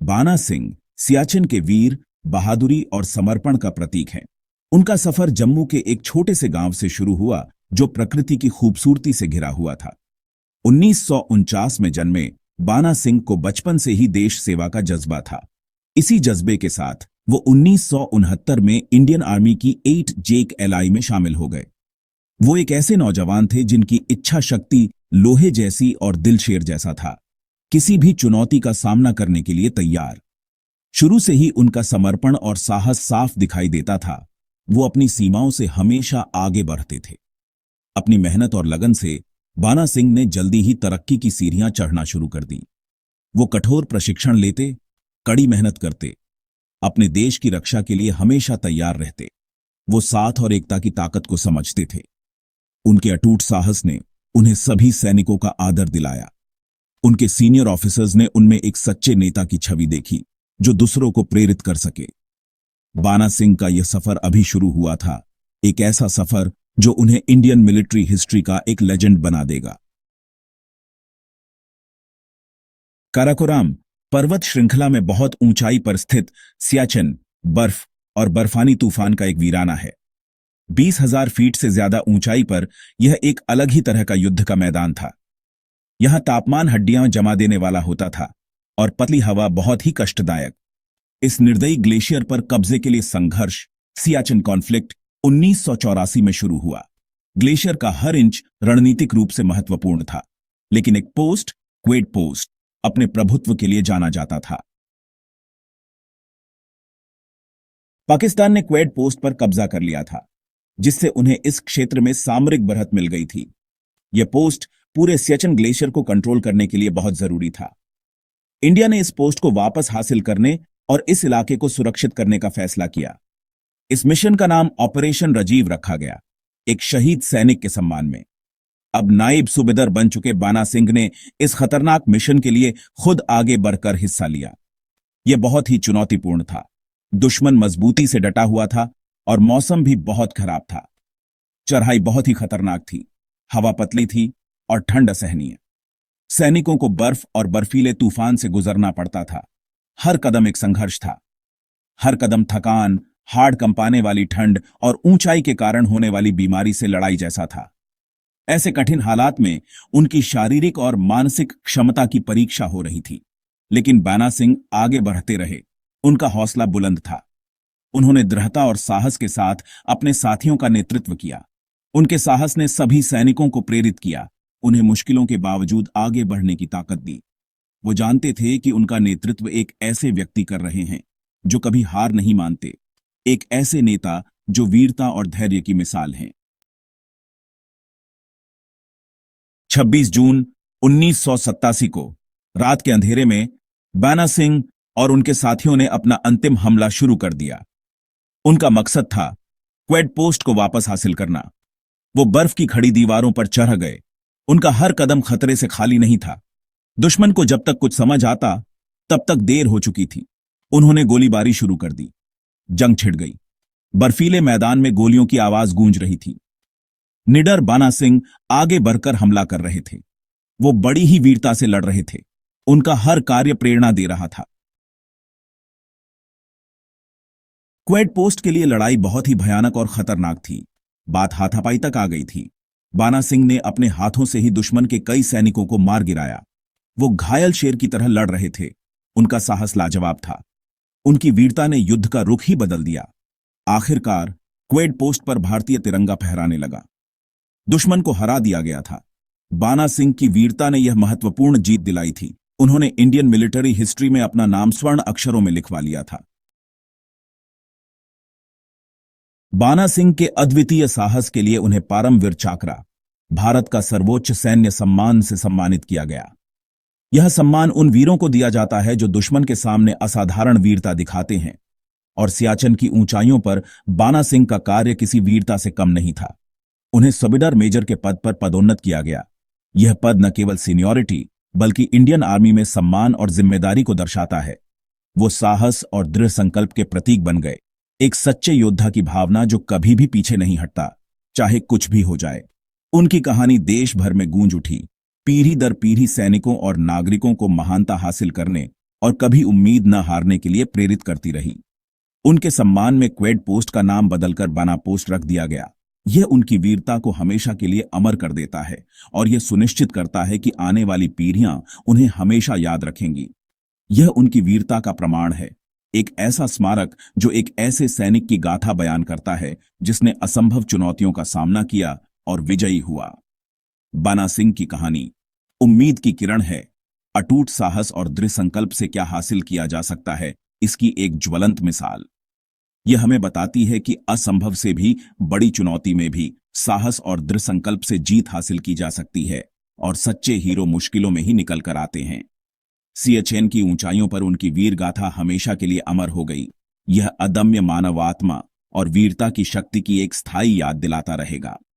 बाना सिंह सियाचिन के वीर, बहादुरी और समर्पण का प्रतीक हैं। उनका सफर जम्मू के एक छोटे से गांव से शुरू हुआ जो प्रकृति की खूबसूरती से घिरा हुआ था। 1949 में जन्मे बाना सिंह को बचपन से ही देश सेवा का जज्बा था। इसी जज्बे के साथ वो 1969 में इंडियन आर्मी की 8 जेक एलआई में शामिल हो गए। वो एक ऐसे नौजवान थे जिनकी इच्छा शक्ति लोहे जैसी और दिल शेर जैसा था, किसी भी चुनौती का सामना करने के लिए तैयार। शुरू से ही उनका समर्पण और साहस साफ दिखाई देता था। वो अपनी सीमाओं से हमेशा आगे बढ़ते थे। अपनी मेहनत और लगन से बाना सिंह ने जल्दी ही तरक्की की सीढ़ियां चढ़ना शुरू कर दी। वो कठोर प्रशिक्षण लेते, कड़ी मेहनत करते, अपने देश की रक्षा के लिए हमेशा तैयार रहते। वो साथ और एकता की ताकत को समझते थे। उनके अटूट साहस ने उन्हें सभी सैनिकों का आदर दिलाया। उनके सीनियर ऑफिसर्स ने उनमें एक सच्चे नेता की छवि देखी जो दूसरों को प्रेरित कर सके। बाना सिंह का यह सफर अभी शुरू हुआ था, एक ऐसा सफर जो उन्हें इंडियन मिलिट्री हिस्ट्री का एक लेजेंड बना देगा। काराकोरम पर्वत श्रृंखला में बहुत ऊंचाई पर स्थित सियाचिन बर्फ और बर्फानी तूफान का एक वीराना है। 20,000 फीट से ज्यादा ऊंचाई पर यह एक अलग ही तरह का युद्ध का मैदान था। यहां तापमान हड्डियां जमा देने वाला होता था और पतली हवा बहुत ही कष्टदायक। इस निर्दयी ग्लेशियर पर कब्जे के लिए संघर्ष, सियाचिन कॉन्फ्लिक्ट 1984 में शुरू हुआ। ग्लेशियर का हर इंच रणनीतिक रूप से महत्वपूर्ण था, लेकिन एक पोस्ट, क्वेड पोस्ट, अपने प्रभुत्व के लिए जाना जाता था। पाकिस्तान ने क्वेड पोस्ट पर कब्जा कर लिया था, जिससे उन्हें इस क्षेत्र में सामरिक बढ़त मिल गई थी। यह पोस्ट पूरे सियाचिन ग्लेशियर को कंट्रोल करने के लिए बहुत जरूरी था। इंडिया ने इस पोस्ट को वापस हासिल करने और इस इलाके को सुरक्षित करने का फैसला किया। इस मिशन का नाम ऑपरेशन राजीव रखा गया, एक शहीद सैनिक के सम्मान में। अब नायब सूबेदार बन चुके बाना सिंह ने इस खतरनाक मिशन के लिए खुद आगे बढ़कर हिस्सा लिया। यह बहुत ही चुनौतीपूर्ण था। दुश्मन मजबूती से डटा हुआ था और मौसम भी बहुत खराब था। चढ़ाई बहुत ही खतरनाक थी, हवा पतली थी और ठंड असहनीय। सैनिकों को बर्फ और बर्फीले तूफान से गुजरना पड़ता था। हर कदम एक संघर्ष था। हर कदम थकान, हाड़ कंपाने वाली ठंड और ऊंचाई के कारण होने वाली बीमारी से लड़ाई जैसा था। ऐसे कठिन हालात में उनकी शारीरिक और मानसिक क्षमता की परीक्षा हो रही थी, लेकिन बाना सिंह आगे बढ़ते रहे। उनका हौसला बुलंद था। उन्होंने दृढ़ता और साहस के साथ अपने साथियों का नेतृत्व किया। उनके साहस ने सभी सैनिकों को प्रेरित किया, उन्हें मुश्किलों के बावजूद आगे बढ़ने की ताकत दी। वो जानते थे कि उनका नेतृत्व एक ऐसे व्यक्ति कर रहे हैं जो कभी हार नहीं मानते, एक ऐसे नेता जो वीरता और धैर्य की मिसाल हैं। 26 जून 1987 को रात के अंधेरे में बाना सिंह और उनके साथियों ने अपना अंतिम हमला शुरू कर दिया। उनका मकसद था क्वेड पोस्ट को वापस हासिल करना। वो बर्फ की खड़ी दीवारों पर चढ़ गए। उनका हर कदम खतरे से खाली नहीं था। दुश्मन को जब तक कुछ समझ आता तब तक देर हो चुकी थी। उन्होंने गोलीबारी शुरू कर दी। जंग छिड़ गई। बर्फीले मैदान में गोलियों की आवाज गूंज रही थी। निडर बाना सिंह आगे बढ़कर हमला कर रहे थे। वो बड़ी ही वीरता से लड़ रहे थे। उनका हर कार्य प्रेरणा दे रहा था। क्वेड पोस्ट के लिए लड़ाई बहुत ही भयानक और खतरनाक थी। बात हाथापाई तक आ गई थी। बाना सिंह ने अपने हाथों से ही दुश्मन के कई सैनिकों को मार गिराया। वो घायल शेर की तरह लड़ रहे थे। उनका साहस लाजवाब था। उनकी वीरता ने युद्ध का रुख ही बदल दिया। आखिरकार क्वेड पोस्ट पर भारतीय तिरंगा फहराने लगा। दुश्मन को हरा दिया गया था। बाना सिंह की वीरता ने यह महत्वपूर्ण जीत दिलाई थी। उन्होंने इंडियन मिलिट्री हिस्ट्री में अपना नाम स्वर्ण अक्षरों में लिखवा लिया था। बाना सिंह के अद्वितीय साहस के लिए उन्हें परमवीर चक्र, भारत का सर्वोच्च सैन्य सम्मान से सम्मानित किया गया। यह सम्मान उन वीरों को दिया जाता है जो दुश्मन के सामने असाधारण वीरता दिखाते हैं, और सियाचिन की ऊंचाइयों पर बाना सिंह का कार्य किसी वीरता से कम नहीं था। उन्हें सूबेदार मेजर के पद पर पदोन्नत किया गया। यह पद न केवल सीनियरिटी बल्कि इंडियन आर्मी में सम्मान और जिम्मेदारी को दर्शाता है। वो साहस और दृढ़ संकल्प के प्रतीक बन गए, एक सच्चे योद्धा की भावना जो कभी भी पीछे नहीं हटता, चाहे कुछ भी हो जाए। उनकी कहानी देश भर में गूंज उठी, पीढ़ी दर पीढ़ी सैनिकों और नागरिकों को महानता हासिल करने और कभी उम्मीद न हारने के लिए प्रेरित करती रही। उनके सम्मान में क्वेड पोस्ट का नाम बदलकर बना पोस्ट रख दिया गया। यह उनकी वीरता को हमेशा के लिए अमर कर देता है और यह सुनिश्चित करता है कि आने वाली पीढ़ियां उन्हें हमेशा याद रखेंगी। यह उनकी वीरता का प्रमाण है, एक ऐसा स्मारक जो एक ऐसे सैनिक की गाथा बयान करता है जिसने असंभव चुनौतियों का सामना किया और विजयी हुआ। बना सिंह की कहानी उम्मीद की किरण है। अटूट साहस और दृढ़ संकल्प से क्या हासिल किया जा सकता है, इसकी एक ज्वलंत मिसाल। यह हमें बताती है कि असंभव से भी बड़ी चुनौती में भी साहस और दृढ़ संकल्प से जीत हासिल की जा सकती है और सच्चे हीरो मुश्किलों में ही निकल कर आते हैं। सियाचिन की ऊंचाइयों पर उनकी वीर गाथा हमेशा के लिए अमर हो गई। यह अदम्य मानव आत्मा और वीरता की शक्ति की एक स्थायी याद दिलाता रहेगा।